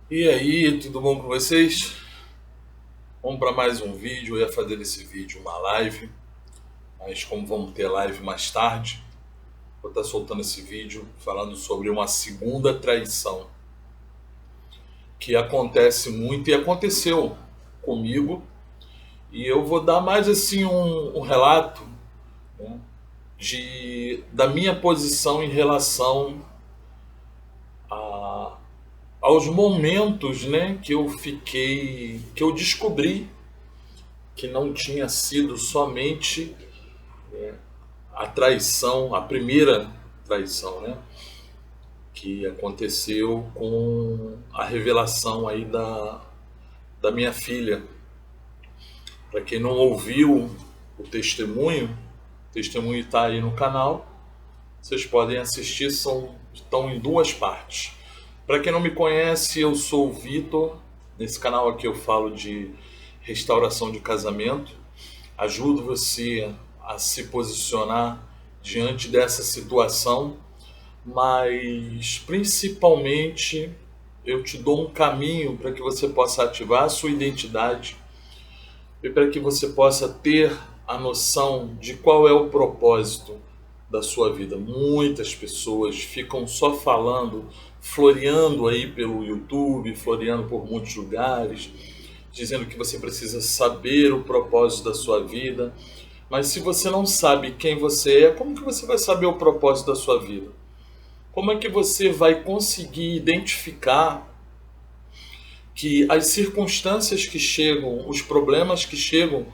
E aí, tudo bom com vocês? Vamos para mais um vídeo. Eu ia fazer desse vídeo uma live, mas como vamos ter live mais tarde, vou estar soltando esse vídeo falando sobre uma segunda traição que acontece muito e aconteceu comigo. E eu vou dar mais assim um relato, né, da minha posição em relação a, aos momentos, né, que eu descobri que não tinha sido somente a traição, a primeira traição, né? Que aconteceu com a revelação aí da minha filha. Para quem não ouviu o testemunho está aí no canal. Vocês podem assistir, estão em duas partes. Para quem não me conhece, eu sou o Vitor. Nesse canal aqui eu falo de restauração de casamento. Ajudo você a se posicionar diante dessa situação, mas principalmente eu te dou um caminho para que você possa ativar a sua identidade e para que você possa ter a noção de qual é o propósito da sua vida. Muitas pessoas ficam só falando, floreando aí pelo YouTube, floreando por muitos lugares, dizendo que você precisa saber o propósito da sua vida. Mas se você não sabe quem você é, como que você vai saber o propósito da sua vida? Como é que você vai conseguir identificar que as circunstâncias que chegam, os problemas que chegam,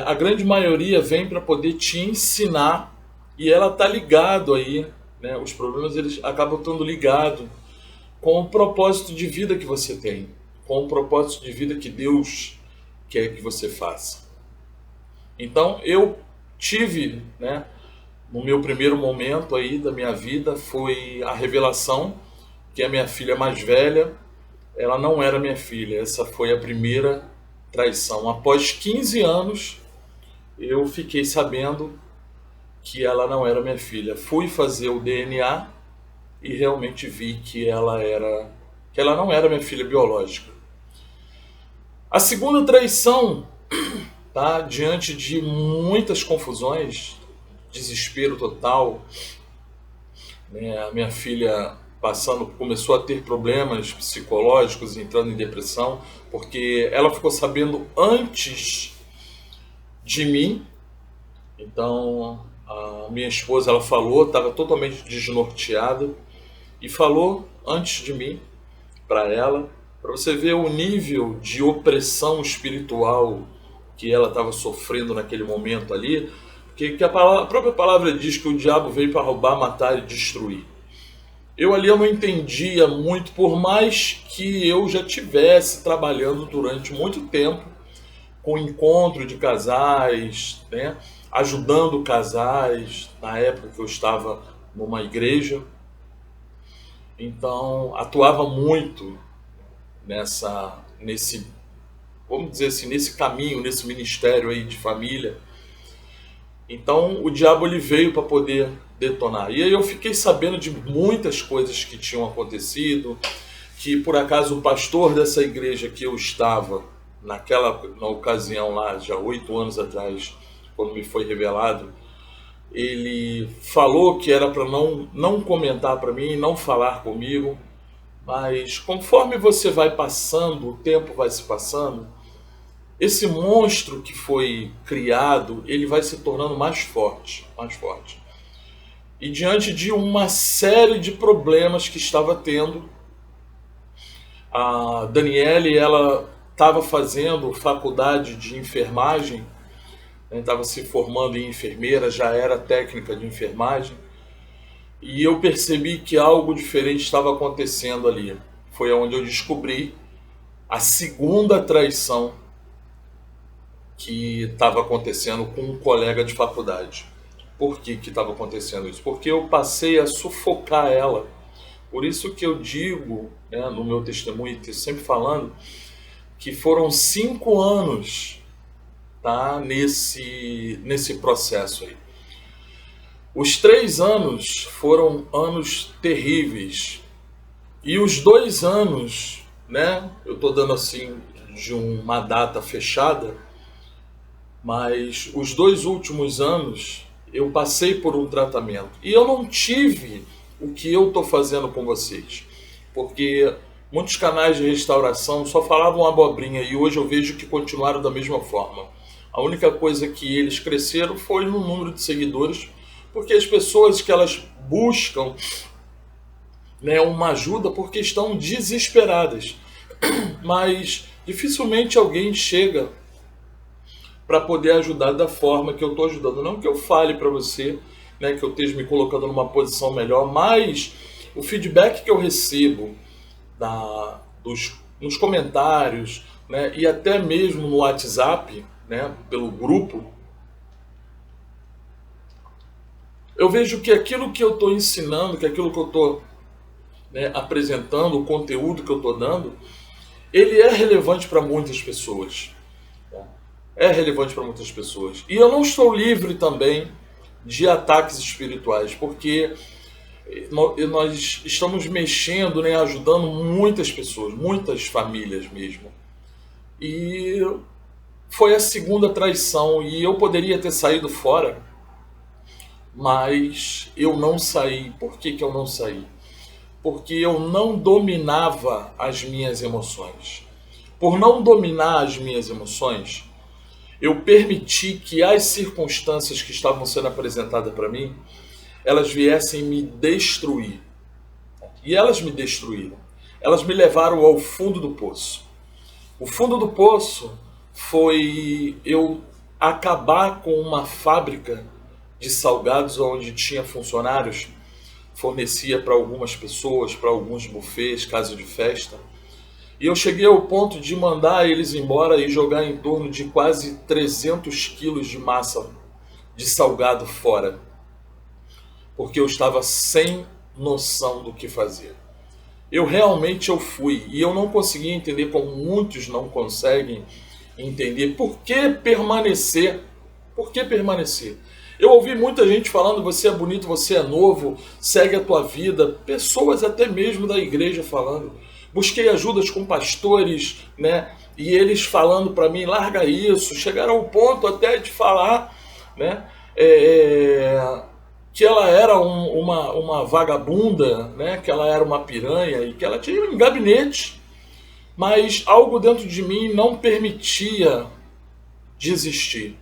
a grande maioria vem para poder te ensinar e ela tá ligado aí, né? Os problemas eles acabam estando ligados com o propósito de vida que você tem, com o propósito de vida que Deus quer que você faça. Então eu tive, né, no meu primeiro momento aí da minha vida foi a revelação que a minha filha mais velha, ela não era minha filha. Essa foi a primeira traição. Após 15 anos, eu fiquei sabendo que ela não era minha filha. Fui fazer o DNA e realmente vi que ela não era minha filha biológica. A segunda traição, tá, diante de muitas confusões, desespero total, né? A minha filha começou a ter problemas psicológicos, entrando em depressão, porque ela ficou sabendo antes de mim. Então a minha esposa ela falou, estava totalmente desnorteada e falou antes de mim para ela, para você ver o nível de opressão espiritual que ela estava sofrendo naquele momento ali, porque a própria palavra diz que o diabo veio para roubar, matar e destruir. Eu ali eu não entendia muito, por mais que eu já tivesse trabalhando durante muito tempo com encontro de casais, né, ajudando casais, na época que eu estava numa igreja, então atuava muito nesse, vamos dizer assim, nesse caminho, nesse ministério aí de família. Então o diabo ele veio para poder detonar. E aí eu fiquei sabendo de muitas coisas que tinham acontecido, que por acaso o pastor dessa igreja que eu estava na ocasião lá, já 8 anos atrás, quando me foi revelado, ele falou que era para não comentar para mim, não falar comigo, mas conforme você vai passando, o tempo vai se passando, esse monstro que foi criado, ele vai se tornando mais forte, mais forte. E diante de uma série de problemas que estava tendo, a Daniele, ela estava fazendo faculdade de enfermagem, estava se formando em enfermeira, já era técnica de enfermagem, e eu percebi que algo diferente estava acontecendo ali. Foi onde eu descobri a segunda traição que estava acontecendo com um colega de faculdade. Por que estava acontecendo isso? Porque eu passei a sufocar ela. Por isso que eu digo, né, no meu testemunho, sempre falando, que foram 5 anos, tá, nesse processo aí. Os 3 anos foram anos terríveis. E os 2 anos, né? Eu estou dando assim de uma data fechada, mas os 2 últimos anos eu passei por um tratamento e eu não tive o que eu estou fazendo com vocês, porque muitos canais de restauração só falavam abobrinha e hoje eu vejo que continuaram da mesma forma. A única coisa que eles cresceram foi no número de seguidores, porque as pessoas que elas buscam, né, uma ajuda porque estão desesperadas, mas dificilmente alguém chega para poder ajudar da forma que eu estou ajudando. Não que eu fale para você, né, que eu esteja me colocando numa posição melhor, mas o feedback que eu recebo nos comentários, né, e até mesmo no WhatsApp, né, pelo grupo, eu vejo que aquilo que eu estou ensinando, que aquilo que eu estou, né, apresentando, o conteúdo que eu estou dando, ele é relevante para muitas pessoas. É relevante para muitas pessoas. E eu não estou livre também de ataques espirituais, porque nós estamos mexendo, né, ajudando muitas pessoas, muitas famílias mesmo. E foi a segunda traição e eu poderia ter saído fora, mas eu não saí. Por que eu não saí? Porque eu não dominava as minhas emoções. Por não dominar as minhas emoções, eu permiti que as circunstâncias que estavam sendo apresentadas para mim, elas viessem me destruir. E elas me destruíram. Elas me levaram ao fundo do poço. O fundo do poço foi eu acabar com uma fábrica de salgados onde tinha funcionários, fornecia para algumas pessoas, para alguns buffets, casa de festa. E eu cheguei ao ponto de mandar eles embora e jogar em torno de quase 300 quilos de massa de salgado fora. Porque eu estava sem noção do que fazer. Eu fui e eu não conseguia entender, como muitos não conseguem entender, por que permanecer. Por que permanecer? Eu ouvi muita gente falando, você é bonito, você é novo, segue a tua vida. Pessoas até mesmo da igreja falando. Busquei ajudas com pastores, né? E eles falando para mim, larga isso. Chegaram ao ponto até de falar, né? Que ela era uma vagabunda, né? Que ela era uma piranha e que ela tinha um gabinete. Mas algo dentro de mim não permitia desistir.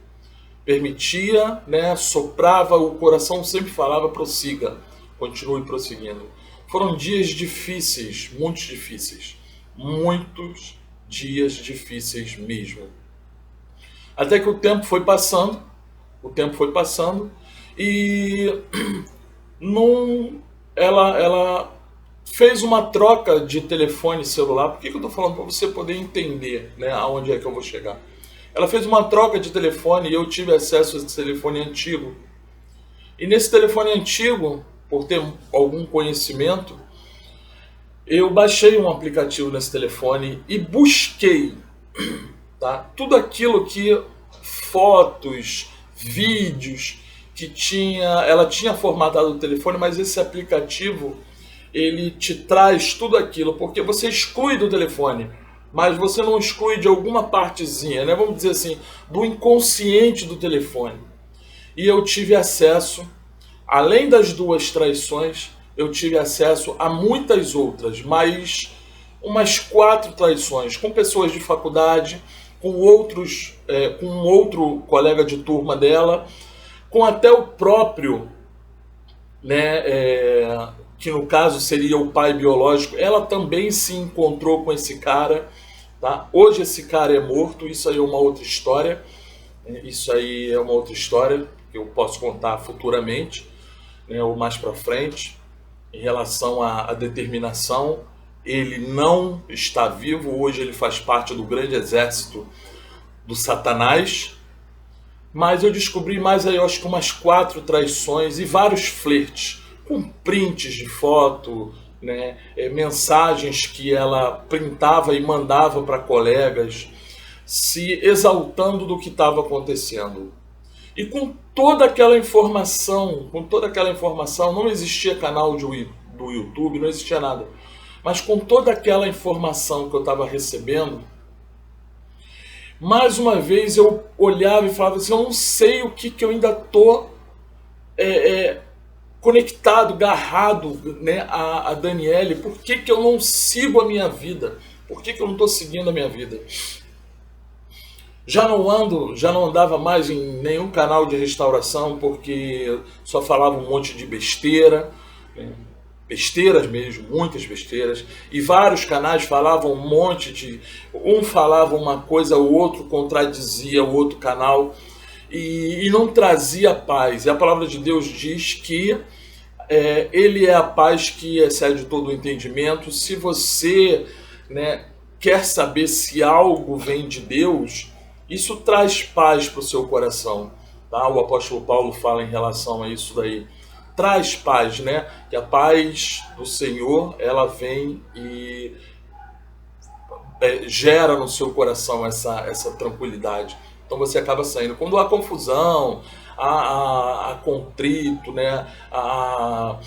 Permitia, né? Soprava, o coração sempre falava, prossiga, continue prosseguindo. Foram dias difíceis, muitos dias difíceis mesmo. Até que o tempo foi passando e ela fez uma troca de telefone celular. Por que eu estou falando? Para você poder entender, né, aonde é que eu vou chegar. Ela fez uma troca de telefone e eu tive acesso a esse telefone antigo. E nesse telefone antigo, por ter algum conhecimento, eu baixei um aplicativo nesse telefone e busquei, tá, tudo aquilo que fotos, vídeos que ela tinha formatado o telefone, mas esse aplicativo ele te traz tudo aquilo, porque você exclui do telefone, mas você não exclui de alguma partezinha, né? Vamos dizer assim, do inconsciente do telefone. E eu tive acesso, além das 2 traições, eu tive acesso a muitas outras, mais umas 4 traições, com pessoas de faculdade, com um outro colega de turma dela, com até o próprio, né, que no caso seria o pai biológico. Ela também se encontrou com esse cara, tá? Hoje esse cara é morto, isso aí é uma outra história, que eu posso contar futuramente, né, ou mais para frente. Em relação à determinação, ele não está vivo, hoje ele faz parte do grande exército do Satanás, mas eu descobri mais aí, eu acho que umas 4 traições e vários flertes, com prints de foto, né, mensagens que ela printava e mandava para colegas, se exaltando do que estava acontecendo. E com toda aquela informação, não existia canal do YouTube, não existia nada. Mas com toda aquela informação que eu estava recebendo, mais uma vez eu olhava e falava assim, eu não sei o que eu ainda estou conectado, garrado, né, a Daniele, por que eu não sigo a minha vida? Por que eu não estou seguindo a minha vida? Já não andava mais em nenhum canal de restauração, porque só falava um monte de besteira, né? Besteiras mesmo, muitas besteiras, e vários canais falavam um monte de... Um falava uma coisa, o outro contradizia o outro canal, e não trazia paz. E a palavra de Deus diz que Ele é a paz que excede todo o entendimento. Se você, né, quer saber se algo vem de Deus, isso traz paz para o seu coração. Tá? O apóstolo Paulo fala em relação a isso daí. Traz paz, né? Que a paz do Senhor, ela vem e gera no seu coração essa tranquilidade. Então você acaba saindo. Quando há confusão, há contrito, né? Há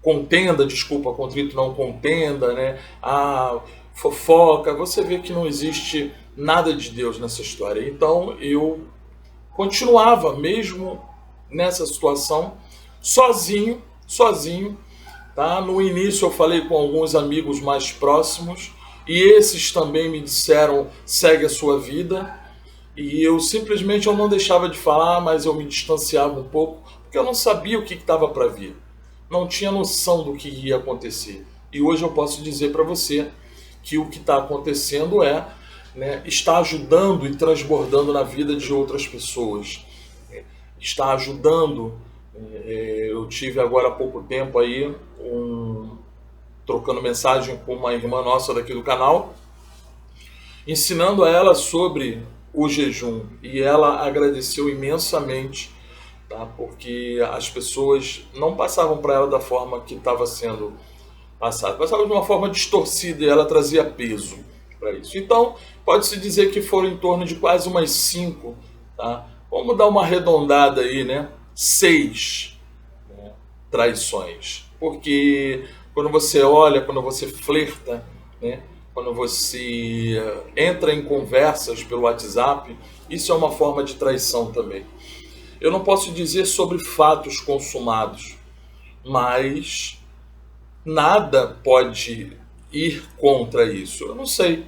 contenda, desculpa, contrito não contenda, né? Há fofoca, você vê que não existe nada de Deus nessa história. Então eu continuava mesmo nessa situação, sozinho, tá? No início eu falei com alguns amigos mais próximos, e esses também me disseram, segue a sua vida, e eu simplesmente eu não deixava de falar, mas eu me distanciava um pouco, porque eu não sabia o que estava para vir, não tinha noção do que ia acontecer. E hoje eu posso dizer para você que o que está acontecendo né, está ajudando e transbordando na vida de outras pessoas, está ajudando. Eu tive agora há pouco tempo aí trocando mensagem com uma irmã nossa daqui do canal, ensinando a ela sobre o jejum, e ela agradeceu imensamente, tá? Porque as pessoas não passavam para ela da forma que estava sendo passado, passavam de uma forma distorcida, e ela trazia peso para isso. Então pode-se dizer que foram em torno de quase umas 5, tá? Vamos dar uma arredondada aí, né? 6, né, traições. Porque quando você olha, quando você flerta, né, quando você entra em conversas pelo WhatsApp, isso é uma forma de traição também. Eu não posso dizer sobre fatos consumados, mas nada pode ir contra isso. Eu não sei.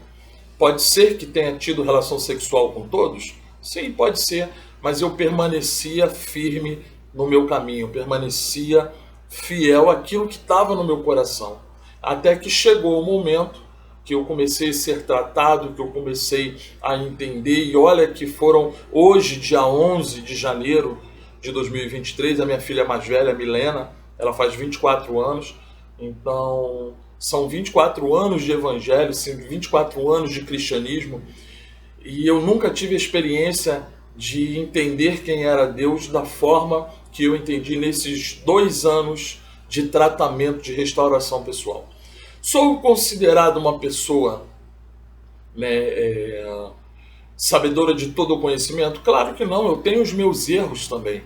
Pode ser que tenha tido relação sexual com todos? Sim, pode ser. Mas eu permanecia firme no meu caminho, permanecia fiel àquilo que estava no meu coração. Até que chegou o momento que eu comecei a ser tratado, que eu comecei a entender, e olha que foram hoje, dia 11 de janeiro de 2023, a minha filha mais velha, Milena, ela faz 24 anos, então são 24 anos de evangelho, 24 anos de cristianismo, e eu nunca tive a experiência de entender quem era Deus da forma que eu entendi nesses 2 anos de tratamento de restauração pessoal. Sou considerado uma pessoa, né, sabedora de todo o conhecimento? Claro que não, eu tenho os meus erros também.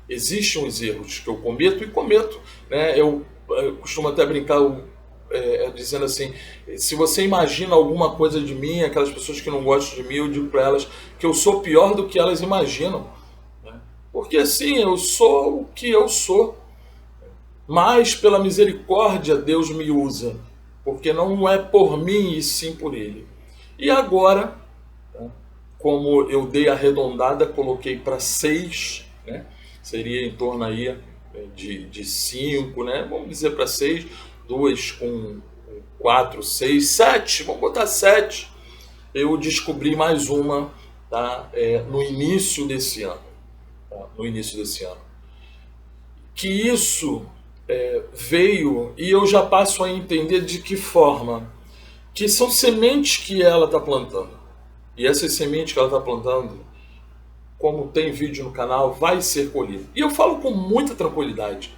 Existem os erros que eu cometo e cometo, né? Eu costumo até brincar dizendo assim, se você imagina alguma coisa de mim, aquelas pessoas que não gostam de mim, eu digo para elas que eu sou pior do que elas imaginam, né? Porque assim, eu sou o que eu sou, mas pela misericórdia Deus me usa, porque não é por mim e sim por Ele. E agora, como eu dei a arredondada, coloquei para 6, né? Seria em torno aí de 5, né? Vamos dizer para 6, 2 com 4, 6, 7, vamos botar 7. Eu descobri mais uma, tá? No início desse ano. Tá? No início desse ano. Que isso veio, e eu já passo a entender de que forma. Que são sementes que ela está plantando. E essas sementes que ela está plantando, como tem vídeo no canal, vai ser colhida. E eu falo com muita tranquilidade.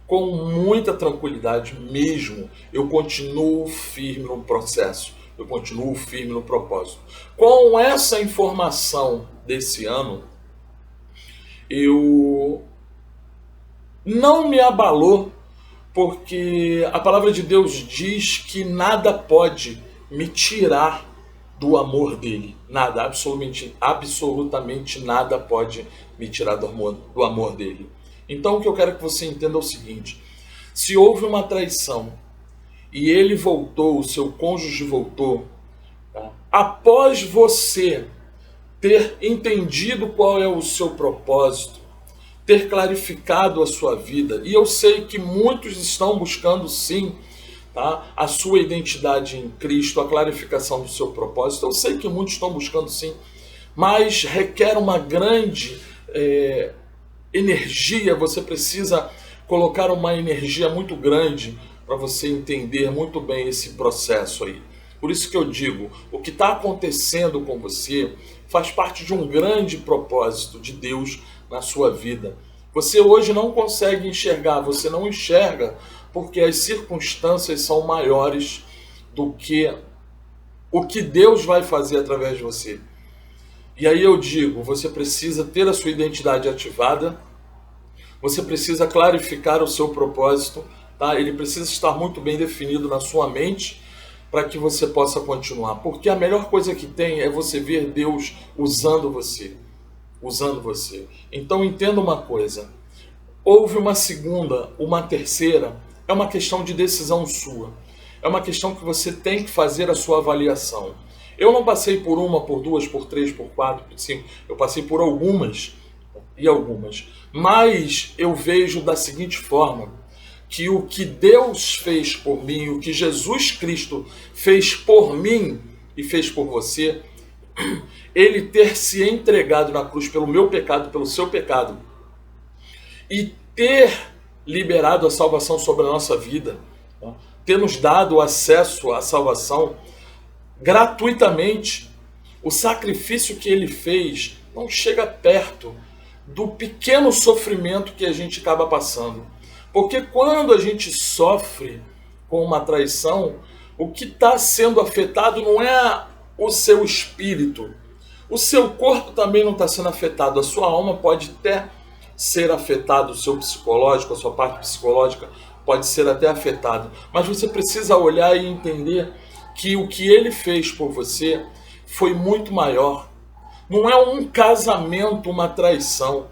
Com muita tranquilidade mesmo. Eu continuo firme no processo. Eu continuo firme no propósito. Com essa informação desse ano, eu não me abalou, porque a palavra de Deus diz que nada pode me tirar do amor dele. Nada, absolutamente nada pode me tirar do amor dele. Então o que eu quero que você entenda é o seguinte: se houve uma traição e ele voltou, o seu cônjuge voltou, tá? Após você ter entendido qual é o seu propósito, ter clarificado a sua vida, e eu sei que muitos estão buscando sim, tá, a sua identidade em Cristo, a clarificação do seu propósito, eu sei que muitos estão buscando sim, mas requer uma grande energia, você precisa colocar uma energia muito grande para você entender muito bem esse processo aí. Por isso que eu digo, o que está acontecendo com você faz parte de um grande propósito de Deus na sua vida. Você hoje não consegue enxergar, você não enxerga porque as circunstâncias são maiores do que o que Deus vai fazer através de você. E aí eu digo, você precisa ter a sua identidade ativada, você precisa clarificar o seu propósito, tá? Ele precisa estar muito bem definido na sua mente para que você possa continuar. Porque a melhor coisa que tem é você ver Deus usando você. Usando você. Então entenda uma coisa. Houve uma segunda, uma terceira, é uma questão de decisão sua. É uma questão que você tem que fazer a sua avaliação. Eu não passei por uma, por duas, por três, por quatro, por cinco. Eu passei por algumas e algumas. Mas eu vejo da seguinte forma, que o que Deus fez por mim, o que Jesus Cristo fez por mim e fez por você, ele ter se entregado na cruz pelo meu pecado, pelo seu pecado, e ter liberado a salvação sobre a nossa vida, ter nos dado acesso à salvação gratuitamente, o sacrifício que ele fez não chega perto do pequeno sofrimento que a gente acaba passando. Porque quando a gente sofre com uma traição, o que está sendo afetado não é o seu espírito. O seu corpo também não está sendo afetado. A sua alma pode até ser afetada, o seu psicológico, a sua parte psicológica pode ser até afetado. Mas você precisa olhar e entender que o que ele fez por você foi muito maior. Não é um casamento, uma traição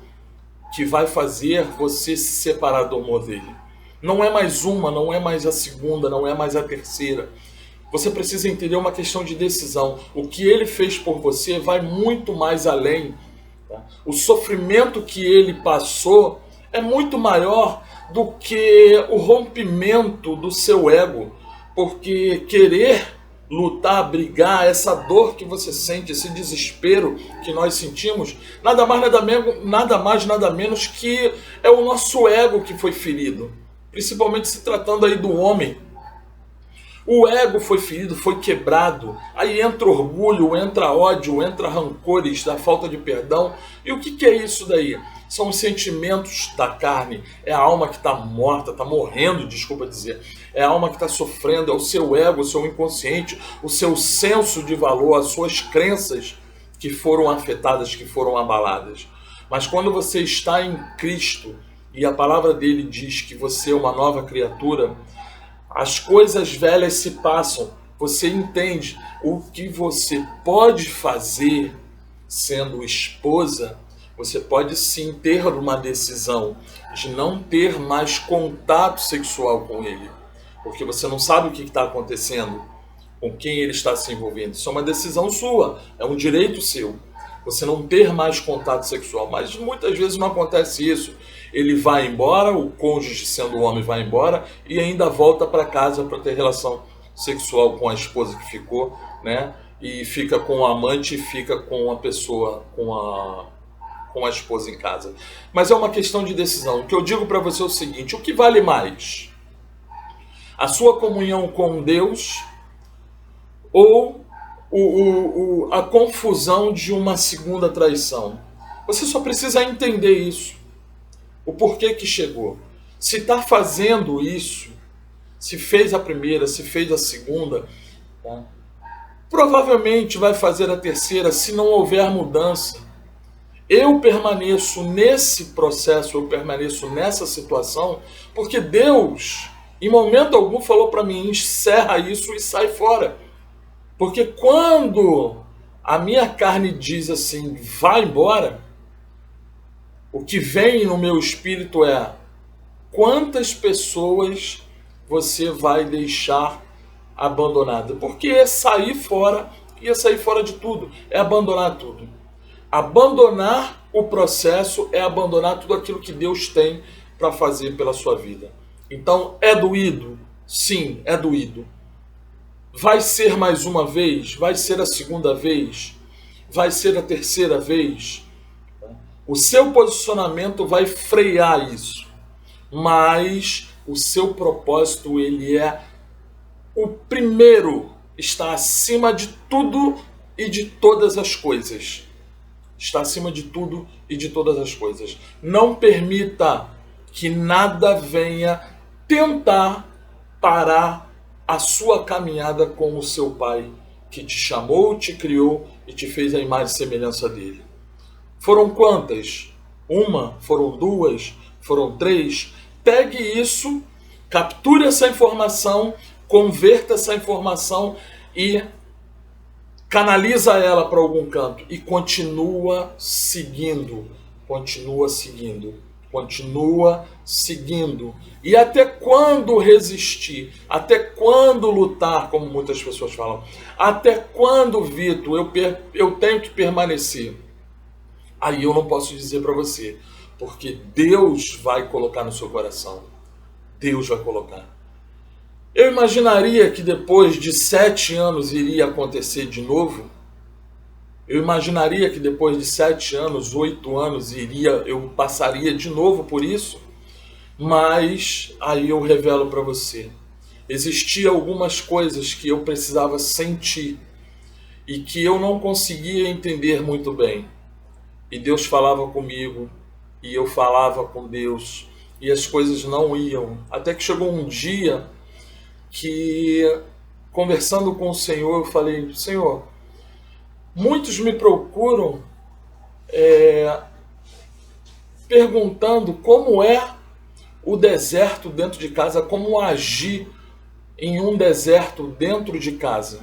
que vai fazer você se separar do amor dele. Não é mais uma, não é mais a segunda, não é mais a terceira. Você precisa entender uma questão de decisão. O que ele fez por você vai muito mais além. Tá? O sofrimento que ele passou é muito maior do que o rompimento do seu ego. Porque querer lutar, brigar, essa dor que você sente, esse desespero que nós sentimos, nada mais, nada menos que é o nosso ego que foi ferido. Principalmente se tratando aí do homem. O ego foi ferido, foi quebrado. Aí entra orgulho, entra ódio, entra rancores, da falta de perdão. E o que é isso daí? São os sentimentos da carne. É a alma que está morta, está morrendo, desculpa dizer. É a alma que está sofrendo, é o seu ego, o seu inconsciente, o seu senso de valor, as suas crenças que foram afetadas, que foram abaladas. Mas quando você está em Cristo e a palavra dele diz que você é uma nova criatura, as coisas velhas se passam. Você entende o que você pode fazer sendo esposa. Você pode sim ter uma decisão de não ter mais contato sexual com ele. Porque você não sabe o que está acontecendo, com quem ele está se envolvendo. Isso é uma decisão sua, é um direito seu. Você não ter mais contato sexual. Mas muitas vezes não acontece isso. Ele vai embora, o cônjuge sendo homem vai embora e ainda volta para casa para ter relação sexual com a esposa que ficou, né? E fica com o amante e fica com a pessoa, com a esposa em casa. Mas é uma questão de decisão. O que eu digo para você é o seguinte: o que vale mais? A sua comunhão com Deus ou a confusão de uma segunda traição? Você só precisa entender isso. O porquê que chegou. Se está fazendo isso, se fez a primeira, se fez a segunda, tá? Provavelmente vai fazer a terceira se não houver mudança. Eu permaneço nesse processo, eu permaneço nessa situação, porque Deus em momento algum falou para mim: encerra isso e sai fora. Porque quando a minha carne diz assim, vai embora, o que vem no meu espírito é: quantas pessoas você vai deixar abandonada? Porque é sair fora, ia sair fora de tudo, é abandonar tudo. Abandonar o processo é abandonar tudo aquilo que Deus tem para fazer pela sua vida. Então, é doído? Sim, é doído. Vai ser mais uma vez? Vai ser a segunda vez? Vai ser a terceira vez? O seu posicionamento vai frear isso. Mas o seu propósito, ele é o primeiro, está acima de tudo e de todas as coisas. Está acima de tudo e de todas as coisas. Não permita que nada venha tentar parar a sua caminhada com o seu Pai, que te chamou, te criou e te fez a imagem e semelhança dele. Foram quantas? Uma? Foram duas? Foram três? Pegue isso, capture essa informação, converta essa informação e canaliza ela para algum canto e continua seguindo, continua seguindo, continua seguindo. E até quando resistir? Até quando lutar, como muitas pessoas falam? Até quando, Vitor, eu tenho que permanecer? Aí eu não posso dizer para você, porque Deus vai colocar no seu coração. Deus vai colocar. Eu imaginaria que depois de 7 anos iria acontecer de novo. Eu imaginaria que depois de 7 anos, 8 anos, eu passaria de novo por isso. Mas aí eu revelo para você. Existiam algumas coisas que eu precisava sentir e que eu não conseguia entender muito bem. E Deus falava comigo, e eu falava com Deus, e as coisas não iam. Até que chegou um dia que, conversando com o Senhor, eu falei: Senhor, muitos me procuram perguntando como é o deserto dentro de casa, como agir em um deserto dentro de casa.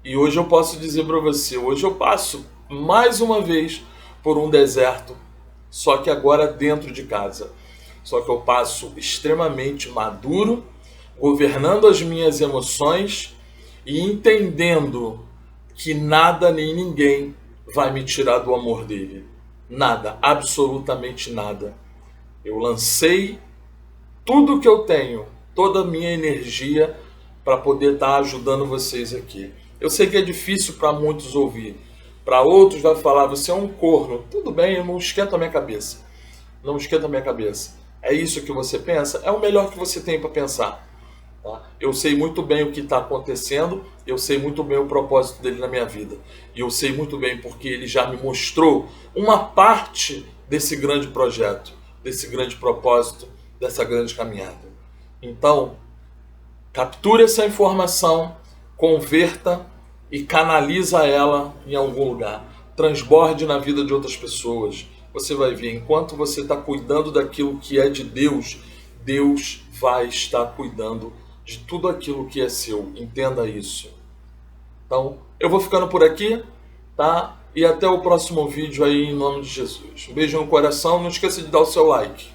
E hoje eu posso dizer para você, hoje eu passo mais uma vez por um deserto, só que agora dentro de casa. Só que eu passo extremamente maduro, governando as minhas emoções e entendendo que nada nem ninguém vai me tirar do amor dele. Nada, absolutamente nada. Eu lancei tudo que eu tenho, toda a minha energia para poder estar ajudando vocês aqui. Eu sei que é difícil para muitos ouvir. Para outros vai falar: você é um corno. Tudo bem, não esquenta a minha cabeça. Não esquenta a minha cabeça. É isso que você pensa? É o melhor que você tem para pensar. Tá? Eu sei muito bem o que está acontecendo. Eu sei muito bem o propósito dele na minha vida. E eu sei muito bem porque ele já me mostrou uma parte desse grande projeto, desse grande propósito, dessa grande caminhada. Então, capture essa informação, converta e canaliza ela em algum lugar. Transborde na vida de outras pessoas. Você vai ver, enquanto você está cuidando daquilo que é de Deus, Deus vai estar cuidando de tudo aquilo que é seu. Entenda isso. Então, eu vou ficando por aqui, tá? E até o próximo vídeo aí, em nome de Jesus. Um beijo no coração, não esqueça de dar o seu like.